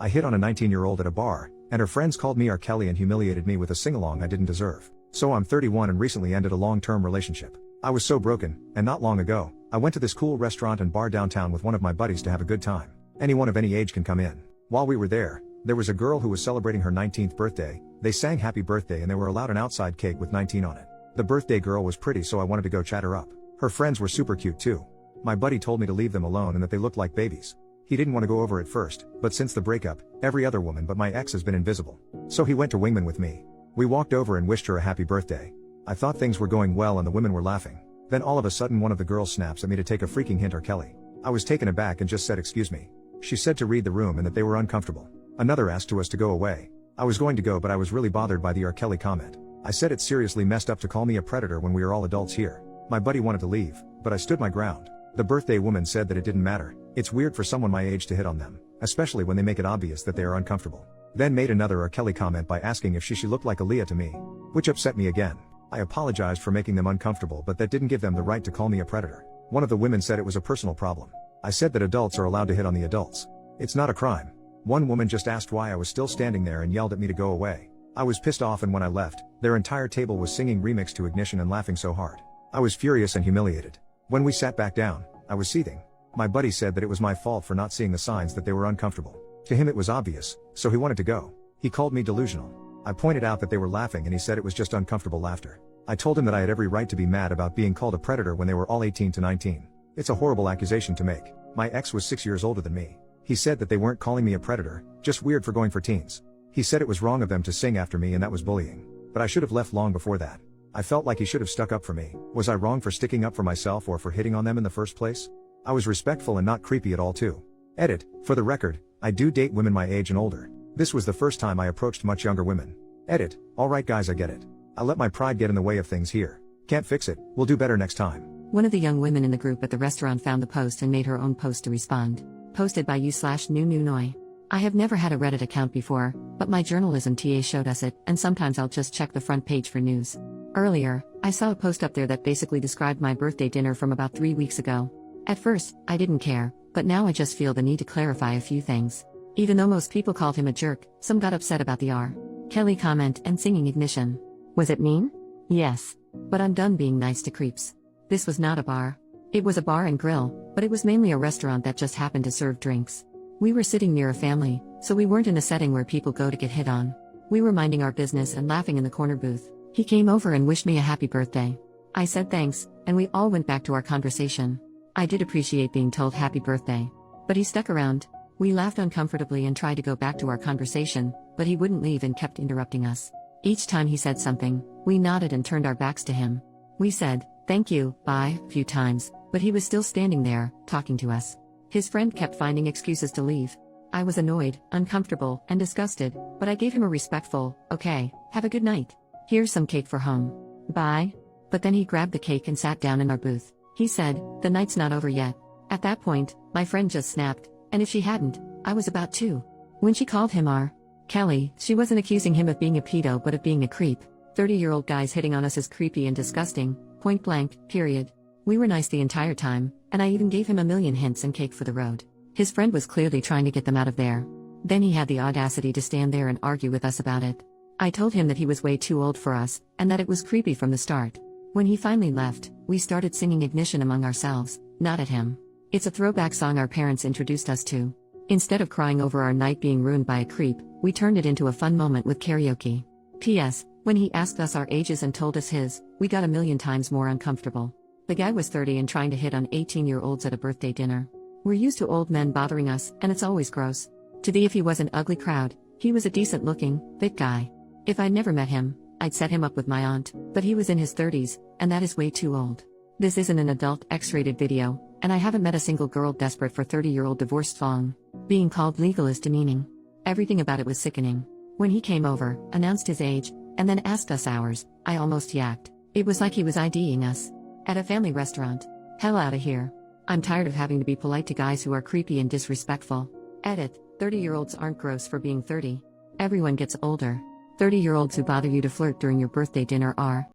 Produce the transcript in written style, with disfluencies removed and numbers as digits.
I hit on a 19-year-old at a bar, and her friends called me R. Kelly and humiliated me with a sing-along I didn't deserve. So I'm 31 and recently ended a long-term relationship. I was so broken, and not long ago, I went to this cool restaurant and bar downtown with one of my buddies to have a good time. Anyone of any age can come in. While we were there was a girl who was celebrating her 19th birthday. They sang happy birthday and they were allowed an outside cake with 19 on it. The birthday girl was pretty, so I wanted to go chat her up. Her friends were super cute too. My buddy told me to leave them alone and that they looked like babies. He didn't want to go over at first, but since the breakup, every other woman but my ex has been invisible. So he went to Wingman with me. We walked over and wished her a happy birthday. I thought things were going well and the women were laughing. Then all of a sudden one of the girls snaps at me to take a freaking hint, R. Kelly. I was taken aback and just said excuse me. She said to read the room and that they were uncomfortable. Another asked us to go away. I was going to go, but I was really bothered by the R. Kelly comment. I said it's seriously messed up to call me a predator when we are all adults here. My buddy wanted to leave, but I stood my ground. The birthday woman said that it didn't matter. It's weird for someone my age to hit on them, especially when they make it obvious that they are uncomfortable. Then made another R. Kelly comment by asking if she looked like Aaliyah to me, which upset me again. I apologized for making them uncomfortable, but that didn't give them the right to call me a predator. One of the women said it was a personal problem. I said that adults are allowed to hit on the adults. It's not a crime. One woman just asked why I was still standing there and yelled at me to go away. I was pissed off, and when I left, their entire table was singing Remix to Ignition and laughing so hard. I was furious and humiliated. When we sat back down, I was seething. My buddy said that it was my fault for not seeing the signs that they were uncomfortable. To him it was obvious, so he wanted to go. He called me delusional. I pointed out that they were laughing and he said it was just uncomfortable laughter. I told him that I had every right to be mad about being called a predator when they were all 18 to 19. It's a horrible accusation to make. My ex was 6 years older than me. He said that they weren't calling me a predator, just weird for going for teens. He said it was wrong of them to sing after me and that was bullying. But I should have left long before that. I felt like he should have stuck up for me. Was I wrong for sticking up for myself or for hitting on them in the first place? I was respectful and not creepy at all too. Edit, for the record, I do date women my age and older. This was the first time I approached much younger women. Edit, alright guys, I get it. I let my pride get in the way of things here. Can't fix it, we'll do better next time. One of the young women in the group at the restaurant found the post and made her own post to respond. Posted by you/new. I have never had a Reddit account before, but my journalism TA showed us it, and sometimes I'll just check the front page for news. Earlier, I saw a post up there that basically described my birthday dinner from about 3 weeks ago. At first, I didn't care, but now I just feel the need to clarify a few things. Even though most people called him a jerk, some got upset about the R. Kelly comment and singing Ignition. Was it mean? Yes. But I'm done being nice to creeps. This was not a bar. It was a bar and grill, but it was mainly a restaurant that just happened to serve drinks. We were sitting near a family, so we weren't in a setting where people go to get hit on. We were minding our business and laughing in the corner booth. He came over and wished me a happy birthday. I said thanks, and we all went back to our conversation. I did appreciate being told happy birthday. But he stuck around. We laughed uncomfortably and tried to go back to our conversation, but he wouldn't leave and kept interrupting us. Each time he said something, we nodded and turned our backs to him. We said, thank you, bye, a few times, but he was still standing there, talking to us. His friend kept finding excuses to leave. I was annoyed, uncomfortable, and disgusted, but I gave him a respectful, okay, have a good night. Here's some cake for home. Bye. But then he grabbed the cake and sat down in our booth. He said, the night's not over yet. At that point, my friend just snapped, and if she hadn't, I was about to. When she called him R. Kelly, she wasn't accusing him of being a pedo but of being a creep. 30-year-old guys hitting on us is creepy and disgusting, point blank, period. We were nice the entire time, and I even gave him a million hints and cake for the road. His friend was clearly trying to get them out of there. Then he had the audacity to stand there and argue with us about it. I told him that he was way too old for us, and that it was creepy from the start. When he finally left, we started singing Ignition among ourselves, not at him. It's a throwback song our parents introduced us to. Instead of crying over our night being ruined by a creep, we turned it into a fun moment with karaoke. P.S. When he asked us our ages and told us his, we got a million times more uncomfortable. The guy was 30 and trying to hit on 18-year-olds at a birthday dinner. We're used to old men bothering us, and it's always gross. To the if he was an ugly crowd, he was a decent-looking, fit guy. If I'd never met him, I'd set him up with my aunt, but he was in his 30s, and that is way too old. This isn't an adult X-rated video, and I haven't met a single girl desperate for 30-year-old divorced thong. Being called legal is demeaning. Everything about it was sickening. When he came over, announced his age, and then asked us ours, I almost yacked. It was like he was IDing us. At a family restaurant. Hell outta here. I'm tired of having to be polite to guys who are creepy and disrespectful. Edit, 30-year-olds aren't gross for being 30. Everyone gets older. 30-year-olds who bother you to flirt during your birthday dinner are.